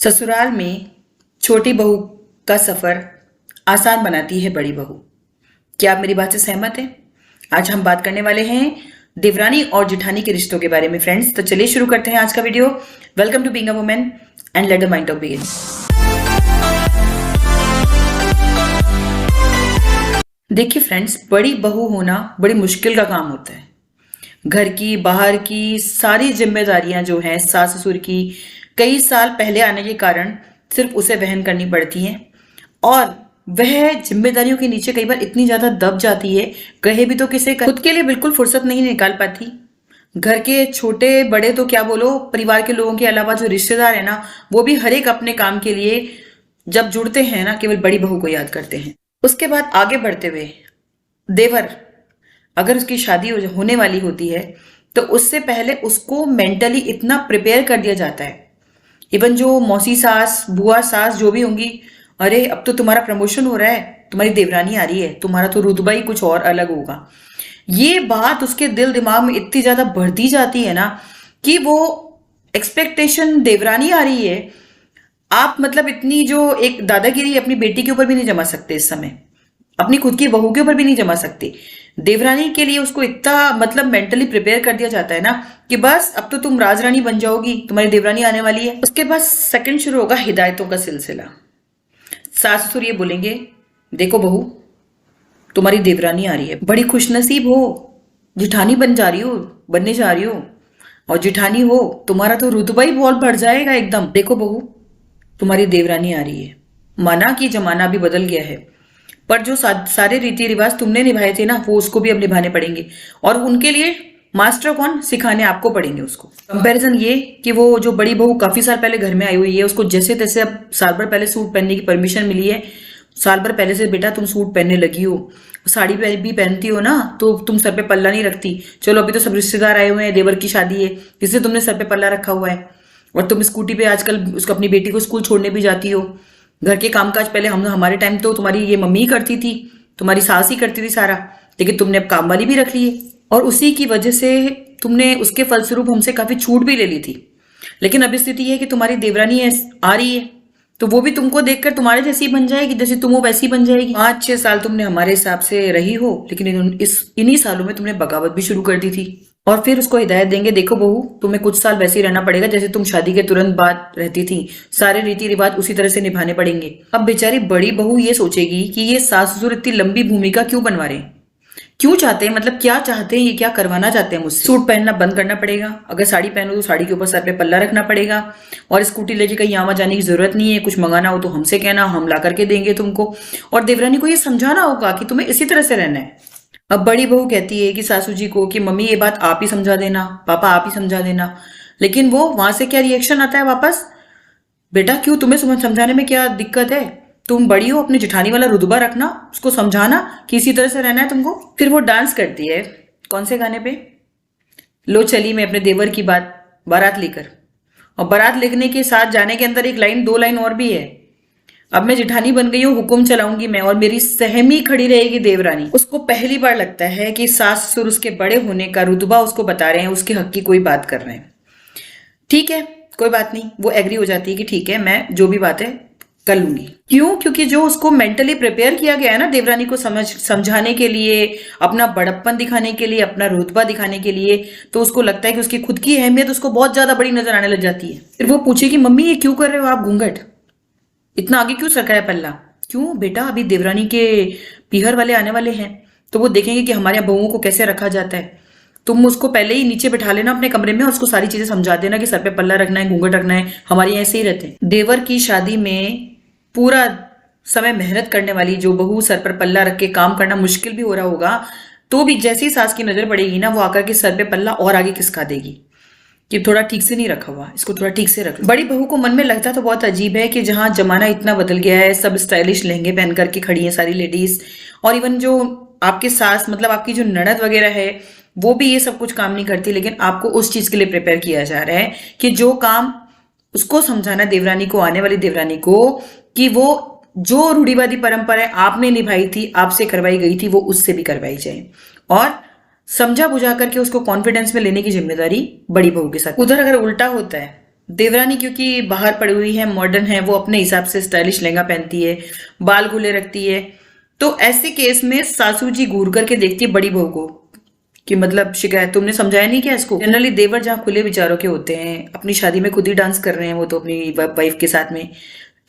ससुराल में छोटी बहू का सफर आसान बनाती है बड़ी बहू। क्या आप मेरी बात से सहमत हैं? आज हम बात करने वाले हैं देवरानी और जेठानी के रिश्तों के बारे में फ्रेंड्स। तो चलिए शुरू करते हैं आज का video. Welcome to being a woman and let the mind talk begin. देखिए फ्रेंड्स, बड़ी बहू होना बड़ी मुश्किल का काम होता है। घर की बाहर की सारी जिम्मेदारियां जो हैं सास ससुर की कई साल पहले आने के कारण सिर्फ उसे वहन करनी पड़ती हैं और वह जिम्मेदारियों के नीचे कई बार इतनी ज्यादा दब जाती है, कहे भी तो किसे खुद के लिए बिल्कुल फुर्सत नहीं निकाल पाती। घर के छोटे बड़े तो क्या बोलो, परिवार के लोगों के अलावा जो रिश्तेदार है ना, वो भी हर एक अपने काम के लिए जब जुड़ते हैं ना, केवल बड़ी बहू को याद करते हैं। उसके बाद आगे बढ़ते हुए देवर, अगर उसकी शादी होने वाली होती है तो उससे पहले उसको मेंटली इतना प्रिपेयर कर दिया जाता है। इवन जो मौसी सास, बुआ सास जो भी होंगी, अरे अब तो तुम्हारा प्रमोशन हो रहा है, तुम्हारी देवरानी आ रही है, तुम्हारा तो रुतबा ही कुछ और अलग होगा। ये बात उसके दिल दिमाग में इतनी ज्यादा भर दी जाती है ना कि वो एक्सपेक्टेशन देवरानी आ रही है, आप मतलब इतनी जो एक दादागिरी अपनी बेटी के ऊपर भी नहीं जमा सकते इस समय, अपनी खुद की बहू के ऊपर भी नहीं जमा सकते। देवरानी के लिए उसको इतना मतलब मेंटली प्रिपेयर कर दिया जाता है ना कि बस अब तो तुम राजरानी बन जाओगी, तुम्हारी देवरानी आने वाली है। उसके बाद सेकंड शुरू होगा हिदायतों का सिलसिला। सास ससुर ये बोलेंगे, देखो बहू तुम्हारी देवरानी आ रही है, बड़ी खुशनसीब हो, जिठानी बनने जा रही हो, और जिठानी हो तुम्हारा तो रुतबा ही बहुत बढ़ जाएगा एकदम। देखो बहू तुम्हारी देवरानी आ रही है, माना कि जमाना भी बदल गया है, पर जो सारे रीति रिवाज तुमने निभाए थे ना, वो उसको भी अब निभाने पड़ेंगे। और उनके लिए मास्टर कौन, सिखाने आपको पड़ेंगे उसको। कंपैरिजन ये कि वो जो बड़ी बहू काफी साल पहले घर में आई हुई है, उसको जैसे तैसे अब साल भर पहले सूट पहनने की परमिशन मिली है। साल भर पहले से बेटा तुम सूट पहनने लगी हो, साड़ी भी पहनती हो ना, तो तुम सर पे पल्ला नहीं रखती। चलो अभी तो सब रिश्तेदार आए हुए हैं, देवर की शादी है, इसलिए तुमने सर पे पल्ला रखा हुआ है। और तुम स्कूटी पे आजकल उसको अपनी बेटी को स्कूल छोड़ने भी जाती हो। घर के कामकाज पहले हमारे टाइम तो तुम्हारी ये मम्मी ही करती थी, तुम्हारी सास ही करती थी सारा, लेकिन तुमने अब काम वाली भी रख ली है और उसी की वजह से तुमने उसके फलस्वरूप हमसे काफी छूट भी ले ली थी। लेकिन अब स्थिति है कि तुम्हारी देवरानी आ रही है, तो वो भी तुमको देखकर तुम्हारे जैसी बन जाएगी, जैसे तुम हो वैसी बन जाएगी। 5-6 साल तुमने हमारे हिसाब से रही हो, लेकिन इन्हीं सालों में तुमने बगावत भी शुरू कर दी थी। और फिर उसको हिदायत देंगे, देखो बहू तुम्हें कुछ साल वैसे ही रहना पड़ेगा जैसे तुम शादी के तुरंत बाद रहती थी, सारे रीति रिवाज उसी तरह से निभाने पड़ेंगे। अब बेचारी बड़ी बहू ये सोचेगी कि ये सास ससुर इतनी लंबी भूमिका क्यों बनवा रहे हैं, क्यों चाहते हैं, मतलब क्या चाहते हैं, ये क्या करवाना चाहते हैं मुझसे। सूट पहनना बंद करना पड़ेगा, अगर साड़ी पहनो तो साड़ी के ऊपर सर पे पल्ला रखना पड़ेगा, और स्कूटी लेके कहीं आवा जाने की जरूरत नहीं है, कुछ मंगाना हो तो हमसे कहना, हम ला करके देंगे तुमको। और देवरानी को ये समझाना होगा कि तुम्हें इसी तरह से रहना है। अब बड़ी बहू कहती है कि सासू जी को कि मम्मी ये बात आप ही समझा देना, पापा आप ही समझा देना, लेकिन वो वहां से क्या रिएक्शन आता है वापस, बेटा क्यों, तुम्हें समझाने में क्या दिक्कत है, तुम बड़ी हो, अपनी जेठानी वाला रुतबा रखना, उसको समझाना कि इसी तरह से रहना है तुमको। फिर वो डांस करती है, कौन से गाने पे, लो चली मैं अपने देवर की बारात लेकर। और बारात लेने के साथ जाने के अंदर एक लाइन, 2 लाइन और भी है, अब मैं जेठानी बन गई हूँ, हुक्म चलाऊंगी मैं और मेरी सहमी खड़ी रहेगी देवरानी। उसको पहली बार लगता है कि सास ससुर उसके बड़े होने का रुतबा उसको बता रहे हैं, उसके हक की कोई बात कर रहे हैं। ठीक है कोई बात नहीं, वो एग्री हो जाती है कि ठीक है मैं जो भी बात है कर लूंगी। क्यों? क्योंकि जो उसको मेंटली प्रिपेयर किया गया है ना देवरानी को समझाने के लिए, अपना बड़प्पन दिखाने के लिए, अपना रुतबा दिखाने के लिए, तो उसको लगता है कि उसकी खुद की अहमियत उसको बहुत ज्यादा बड़ी नजर आने लग जाती है। फिर वो पूछेगी, मम्मी ये क्यों कर रहे हो आप घूंघट, इतना आगे क्यों सरका है पल्ला? क्यों बेटा, अभी देवरानी के पीहर वाले आने वाले हैं, तो वो देखेंगे कि हमारे बहुओं को कैसे रखा जाता है। तुम उसको पहले ही नीचे बिठा लेना अपने कमरे में और उसको सारी चीजें समझा देना कि सर पे पल्ला रखना है, घूंघट रखना है, हमारे यहाँ ऐसे ही रहते हैं। देवर की शादी में पूरा समय मेहनत करने वाली जो बहू सर पर पल्ला रख के काम करना मुश्किल भी हो रहा होगा, तो भी जैसी सास की नजर पड़ेगी ना, वो आकर के सर पे पल्ला और आगे खिसका देगी कि थोड़ा ठीक से नहीं रखा हुआ, इसको थोड़ा ठीक से रख लो। बड़ी बहू को मन में लगता तो बहुत अजीब है कि जहां जमाना इतना बदल गया है, सब स्टाइलिश लहंगे पहन करके खड़ी हैं सारी लेडीज, और इवन जो आपके सास मतलब आपकी जो ननद वगैरह है वो भी ये सब कुछ काम नहीं करती, लेकिन आपको उस चीज के लिए प्रिपेयर किया जा रहा है कि जो काम उसको समझाना देवरानी को, आने वाली देवरानी को, कि वो जो रूढ़िवादी परंपरा आपने निभाई थी, आपसे करवाई गई थी, वो उससे भी करवाई जाए, और समझा बुझा करके उसको कॉन्फिडेंस में लेने की जिम्मेदारी बड़ी बहू के साथ। उधर अगर उल्टा होता है, देवरानी क्योंकि बाहर पड़ी हुई है, मॉडर्न है, वो अपने हिसाब से स्टाइलिश लहंगा पहनती है, बाल खुले रखती है, तो ऐसे केस में सासू जी घूर करके देखती है बड़ी बहू को कि मतलब शिकायत तुमने समझाया नहीं क्या इसको। जनरली देवर जहाँ खुले विचारों के होते हैं, अपनी शादी में खुद ही डांस कर रहे हैं वो तो अपनी वाइफ के साथ में,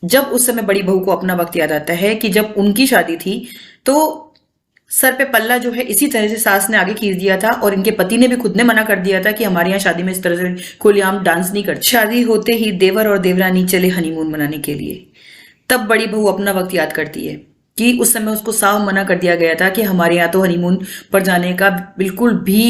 जब उस समय बड़ी बहू को अपना वक्त याद आता है कि जब उनकी शादी थी तो सर पे पल्ला जो है इसी तरह से सास ने आगे खींच दिया था और इनके पति ने भी खुद ने मना कर दिया था कि हमारे यहाँ शादी में इस तरह से खुलेआम डांस नहीं करते। शादी होते ही देवर और देवरानी चले हनीमून मनाने के लिए। तब बड़ी बहू अपना वक्त याद करती है कि उस समय उसको साफ मना कर दिया गया था कि हमारे यहाँ तो हनीमून पर जाने का बिल्कुल भी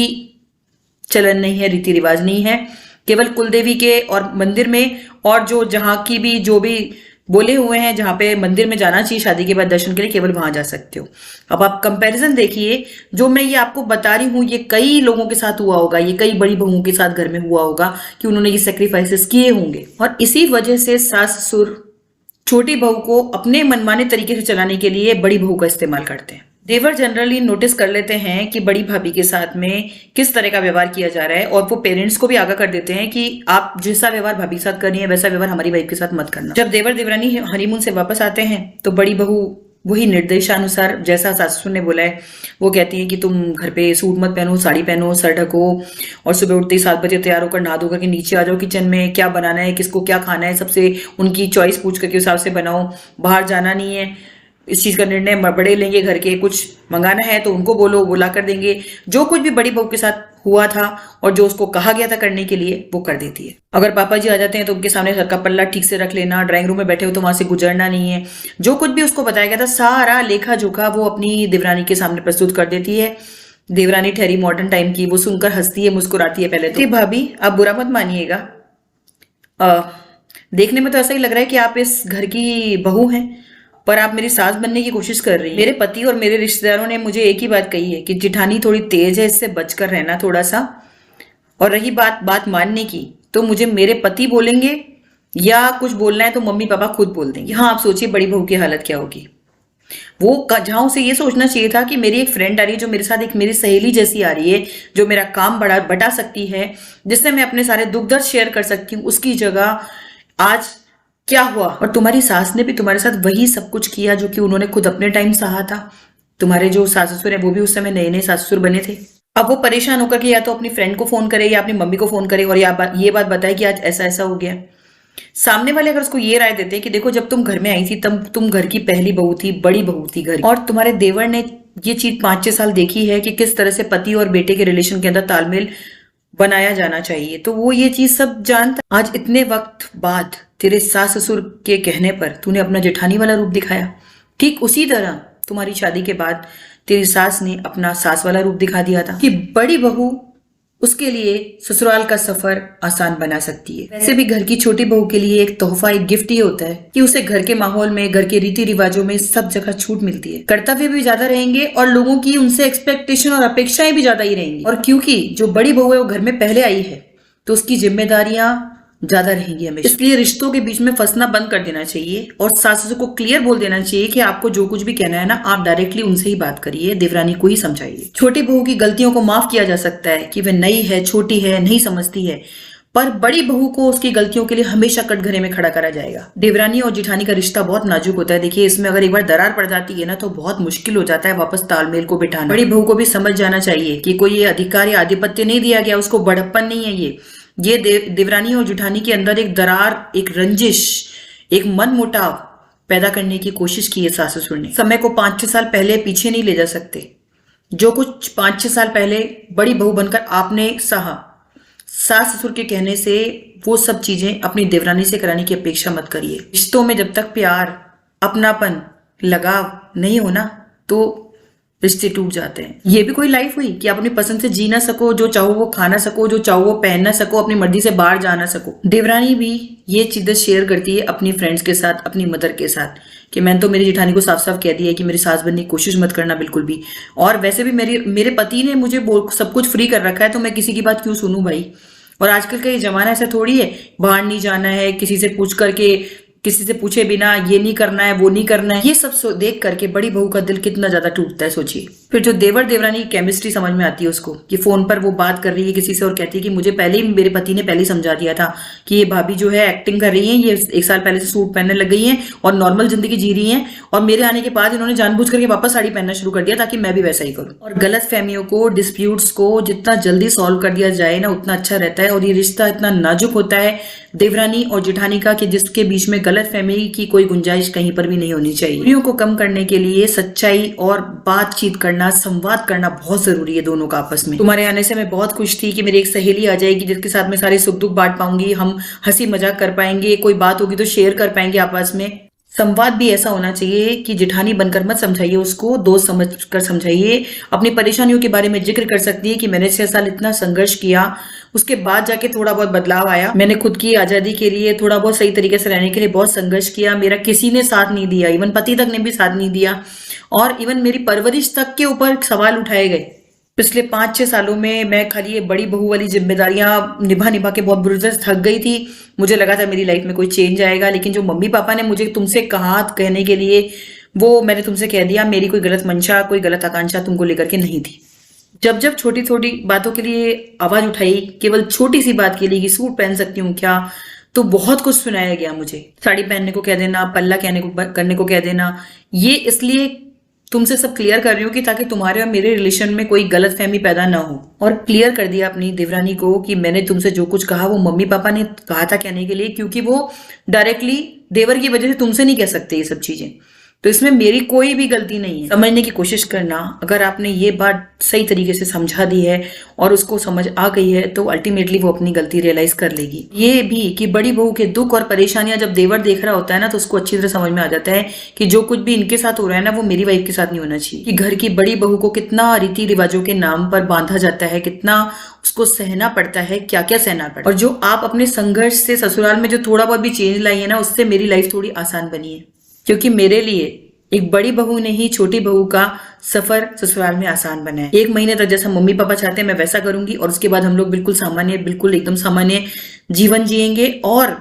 चलन नहीं है, रीति रिवाज नहीं है, केवल कुलदेवी के और मंदिर में और जो जहाँ की भी जो भी बोले हुए हैं जहाँ पे मंदिर में जाना चाहिए शादी के बाद दर्शन के लिए, केवल वहां जा सकते हो। अब आप कंपैरिजन देखिए, जो मैं ये आपको बता रही हूँ ये कई लोगों के साथ हुआ होगा, ये कई बड़ी बहुओं के साथ घर में हुआ होगा कि उन्होंने ये सेक्रीफाइसेस किए होंगे और इसी वजह से सास ससुर छोटी बहू को अपने मनमाने तरीके से चलाने के लिए बड़ी बहू का इस्तेमाल करते हैं। देवर जनरली नोटिस कर लेते हैं कि बड़ी भाभी के साथ में किस तरह का व्यवहार किया जा रहा है और वो पेरेंट्स को भी आगाह कर देते हैं कि आप जैसा व्यवहार भाभी के साथ करनी है वैसा व्यवहार हमारी वाइफ के साथ मत करना। जब देवर देवरानी हनीमून से वापस आते हैं तो बड़ी बहू वही निर्देशानुसार जैसा सासू ने बोला है वो कहती है कि तुम घर पे सूट मत पहनो, साड़ी पहनो, सर ढको और सुबह उठते ही 7 बजे तैयार होकर नहा धो करके नीचे आ जाओ, किचन में क्या बनाना है, किसको क्या खाना है, सबसे उनकी चॉइस पूछ करके हिसाब से बनाओ, बाहर जाना नहीं है, इस चीज का निर्णय बड़े लेंगे, घर के कुछ मंगाना है तो उनको बोलो वो ला कर देंगे। जो कुछ भी बड़ी बहू के साथ हुआ था और जो उसको कहा गया था करने के लिए वो कर देती है। अगर पापा जी आ जाते हैं तो उनके सामने सर का पल्ला ठीक से रख लेना, ड्राइंग रूम में बैठे हो तो वहां से गुजरना नहीं है, जो कुछ भी उसको बताया गया था सारा लेखा जोखा वो अपनी देवरानी के सामने प्रस्तुत कर देती है। देवरानी ठहरी मॉडर्न टाइम की, वो सुनकर हंसती है, मुस्कुराती है। पहले तो भाभी आप बुरा मत मानिएगा, देखने में तो ऐसा ही लग रहा है कि आप इस घर की बहू हैं पर आप मेरी सास बनने की कोशिश कर रही हैं। मेरे पति और मेरे रिश्तेदारों ने मुझे एक ही बात कही है कि जिठानी थोड़ी तेज है, इससे बचकर रहना थोड़ा सा। और रही बात मानने की, तो मुझे मेरे पति बोलेंगे या कुछ बोलना है तो मम्मी पापा खुद बोल देंगे। हाँ, आप सोचिए बड़ी बहू की हालत क्या होगी। वो जहां उसे ये सोचना चाहिए था कि मेरी एक फ्रेंड आ रही है जो मेरे साथ एक मेरी सहेली जैसी आ रही है, जो मेरा काम बटा सकती है, जिससे मैं अपने सारे दुख दर्द शेयर कर सकती हूँ, उसकी जगह आज क्या हुआ। और तुम्हारी सास ने भी तुम्हारे साथ वही सब कुछ किया जो कि उन्होंने खुद अपने टाइम सहा था। तुम्हारे जो सास ससुर है वो भी उस समय नए नए सास ससुर बने थे। अब वो परेशान होकर के या तो अपनी फ्रेंड को फोन करे या अपनी मम्मी को फोन करे और ये बात बताए कि आज ऐसा ऐसा हो गया। सामने वाले अगर उसको ये राय देते कि देखो जब तुम घर में आई थी तब तुम घर की पहली बहू थी, बड़ी बहू थी घर, और तुम्हारे देवर ने ये चीज 5-6 साल देखी है कि किस तरह से पति और बेटे के रिलेशन के अंदर तालमेल बनाया जाना चाहिए, तो वो ये चीज सब जानता। आज इतने वक्त बाद तेरे सास ससुर के कहने पर तूने अपना जेठानी वाला रूप दिखाया। ठीक उसी तरह तुम्हारी शादी के बाद तेरी सास ने अपना सास वाला रूप दिखा दिया था कि बड़ी बहू उसके लिए ससुराल का सफर आसान बना सकती है। वैसे भी घर की छोटी बहू के लिए एक तोहफा, एक गिफ्ट ही होता है कि उसे घर के माहौल में, घर के रीति रिवाजों में सब जगह छूट मिलती है। कर्तव्य भी ज्यादा रहेंगे और लोगों की उनसे एक्सपेक्टेशन और अपेक्षाएं भी ज्यादा ही रहेंगी। और क्योंकि जो बड़ी बहू है वो घर में पहले आई है तो उसकी जिम्मेदारियां ज्यादा रहेंगी हमेशा। इसलिए रिश्तों के बीच में फंसना बंद कर देना चाहिए और सास ससुर को क्लियर बोल देना चाहिए कि आपको जो कुछ भी कहना है ना, आप डायरेक्टली उनसे ही बात करिए, देवरानी को ही समझाइए। छोटी बहू की गलतियों को माफ किया जा सकता है कि वह नई है, छोटी है, नहीं समझती है, पर बड़ी बहू को उसकी गलतियों के लिए हमेशा कटघरे में खड़ा करा जाएगा। देवरानी और जिठानी का रिश्ता बहुत नाजुक होता है। देखिए इसमें अगर एक बार दरार पड़ जाती है ना तो बहुत मुश्किल हो जाता है वापस तालमेल को बिठाना। बड़ी बहू को भी समझ जाना चाहिए कि कोई ये अधिकार या आधिपत्य नहीं दिया गया, उसको बड़प्पन नहीं है। ये देवरानी और जिठानी के अंदर एक दरार, एक रंजिश, एक मन मुटाव पैदा करने की कोशिश की है सास ससुर ने। समय को 5-6 साल पहले पीछे नहीं ले जा सकते। जो कुछ 5-6 साल पहले बड़ी बहू बनकर आपने सहा, सास ससुर के कहने से वो सब चीजें अपनी देवरानी से कराने की अपेक्षा मत करिए। रिश्तों में जब तक प्यार, अपनापन, लगाव नहीं होना तो रिश्ते टूट जाते हैं। ये भी कोई लाइफ हुई कि आप अपनी पसंद से जी ना सको, जो चाहो वो खा ना सको, जो चाहो वो पहन ना सको, अपनी मर्जी से बाहर जा ना सको। देवरानी भी ये चीजें शेयर करती है अपनी फ्रेंड्स के साथ, अपनी मदर के साथ कि मैंने तो मेरी जेठानी को साफ साफ कह दिया है कि मेरी सास बनने की कोशिश मत करना बिल्कुल भी। और वैसे भी मेरे पति ने मुझे सब कुछ फ्री कर रखा है तो मैं किसी की बात क्यों सुनूं भाई। और आजकल का ये जमाना ऐसा थोड़ी है, बाहर नहीं जाना है, किसी से पूछ करके, किसी से पूछे बिना ये नहीं करना है, वो नहीं करना है। ये सब देख करके बड़ी बहू का दिल कितना ज्यादा टूटता है सोचिए। फिर जो देवर देवरानी की केमिस्ट्री समझ में आती है उसको, कि फोन पर वो बात कर रही है किसी से और कहती है कि मुझे पहले ही मेरे पति ने पहले ही समझा दिया था कि ये भाभी जो है एक्टिंग कर रही है, ये 1 साल पहले से सूट पहनने लग गई हैं और नॉर्मल जिंदगी जी रही हैं, और मेरे आने के बाद इन्होंने जानबूझ करके वापस साड़ी पहनना शुरू कर दिया ताकि मैं भी वैसा ही करूं। और गलत फहमियों को, डिस्प्यूट्स को जितना जल्दी सॉल्व कर दिया जाए ना उतना अच्छा रहता है। और ये रिश्ता इतना नाजुक होता है देवरानी और जेठानी का कि जिसके बीच में गलत फहमी की कोई गुंजाइश कहीं पर भी नहीं होनी चाहिए। दूरियों को कम करने के लिए सच्चाई और बातचीत करना, संवाद करना बहुत जरूरी है दोनों का आपस में। तुम्हारे आने से मैं बहुत खुश थी कि मेरी एक सहेली आ जाएगी जिसके साथ मैं सारे सुख दुख बांट पाऊंगी, हम हंसी मजाक कर पाएंगे, कोई बात होगी तो शेयर कर पाएंगे आपस में। संवाद भी ऐसा होना चाहिए कि जेठानी बनकर मत समझाइए उसको, दोस्त समझकर समझाइए। अपनी परेशानियों के बारे में जिक्र कर सकती है कि मैंने 6 साल इतना संघर्ष किया, उसके बाद जाके थोड़ा बहुत बदलाव आया। मैंने खुद की आजादी के लिए, थोड़ा बहुत सही तरीके से रहने के लिए बहुत संघर्ष किया, मेरा किसी ने साथ नहीं दिया, इवन पति तक ने भी साथ नहीं दिया, और इवन मेरी परवरिश तक के ऊपर सवाल उठाए गए। पिछले 5-6 सालों में मैं खाली ये बड़ी बहू वाली जिम्मेदारियां निभा निभा के बहुत बुरी तरह से थक गई थी। मुझे लगा था मेरी लाइफ में कोई चेंज आएगा, लेकिन जो मम्मी पापा ने मुझे तुमसे कहा कहने के लिए, वो मैंने तुमसे कह दिया। मेरी कोई गलत मंशा, कोई गलत आकांक्षा तुमको लेकर के नहीं थी। जब जब छोटी छोटी बातों के लिए आवाज उठाई, केवल छोटी सी बात के लिए कि सूट पहन सकती हूँ क्या, तो बहुत कुछ सुनाया गया मुझे। साड़ी पहनने को कह देना, पल्ला करने को कह देना। ये इसलिए तुमसे सब क्लियर कर रही हूँ कि ताकि तुम्हारे और मेरे रिलेशन में कोई गलत फहमी पैदा ना हो। और क्लियर कर दिया अपनी देवरानी को कि मैंने तुमसे जो कुछ कहा वो मम्मी पापा ने कहा था कहने के लिए, क्योंकि वो डायरेक्टली देवर की वजह से तुमसे नहीं कह सकते ये सब चीजें। तो इसमें मेरी कोई भी गलती नहीं है। समझने की कोशिश करना, अगर आपने ये बात सही तरीके से समझा दी है और उसको समझ आ गई है तो अल्टीमेटली वो अपनी गलती रियलाइज कर लेगी। ये भी कि बड़ी बहू के दुख और परेशानियां जब देवर देख रहा होता है ना, तो उसको अच्छी तरह समझ में आ जाता है कि जो कुछ भी इनके साथ हो रहा है ना, वो मेरी वाइफ के साथ नहीं होना चाहिए। कि घर की बड़ी बहू को कितना रीति रिवाजों के नाम पर बांधा जाता है, कितना उसको सहना पड़ता है, क्या क्या सहना पड़ता है। और जो आप अपने संघर्ष से ससुराल में जो थोड़ा बहुत भी चेंज लाई है ना, उससे मेरी लाइफ थोड़ी आसान बनी है। क्योंकि मेरे लिए एक बड़ी बहू ने ही छोटी बहू का सफर ससुराल में आसान बनाया। 1 महीने तक जैसा मम्मी पापा चाहते हैं मैं वैसा करूंगी, और उसके बाद हम लोग बिल्कुल सामान्य, बिल्कुल एकदम सामान्य जीवन जिएंगे। और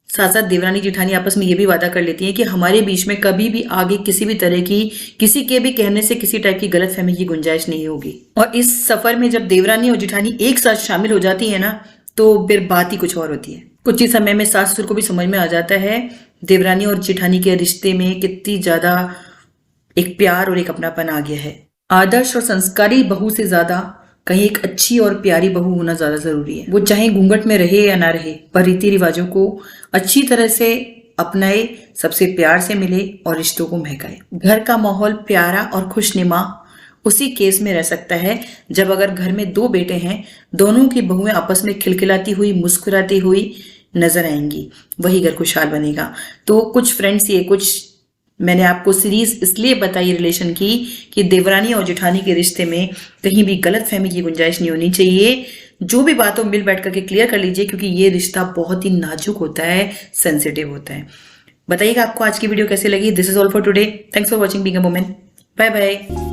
साथ साथ देवरानी जेठानी आपस में ये भी वादा कर लेती हैं कि हमारे बीच में कभी भी आगे किसी भी तरह की, किसी के भी कहने से किसी टाइप की गलतफहमी की गुंजाइश नहीं होगी। और इस सफर में जब देवरानी और जेठानी एक साथ शामिल हो जाती है ना, तो फिर बात ही कुछ और होती है। कुछ ही समय में सास ससुर को भी समझ में आ जाता है देवरानी और जेठानी के रिश्ते में कितनी ज्यादा एक प्यार और एक अपनापन आ गया है। आदर्श और संस्कारी बहू से ज्यादा कहीं एक अच्छी और प्यारी बहू होना ज्यादा जरूरी है। वो चाहे घूंघट में रहे या ना रहे, पर रीति रिवाजों को अच्छी तरह से अपनाए, सबसे प्यार से मिले और रिश्तों को महकाए। घर का माहौल प्यारा और खुशनुमा उसी केस में रह सकता है जब अगर घर में 2 बेटे हैं, दोनों की बहुएं आपस में खिलखिलाती हुई, मुस्कुराती हुई नजर आएंगी, वही घर खुशहाल बनेगा। तो कुछ फ्रेंड्स, ये कुछ मैंने आपको सीरीज इसलिए बताई रिलेशन की कि देवरानी और जेठानी के रिश्ते में कहीं भी गलत फहमी की गुंजाइश नहीं होनी चाहिए। जो भी बात हो मिल बैठ करके क्लियर कर लीजिए, क्योंकि ये रिश्ता बहुत ही नाजुक होता है, सेंसिटिव होता है। बताइएगा आपको आज की वीडियो कैसे लगी। This is all for today. Thanks for watching being a woman. Bye bye.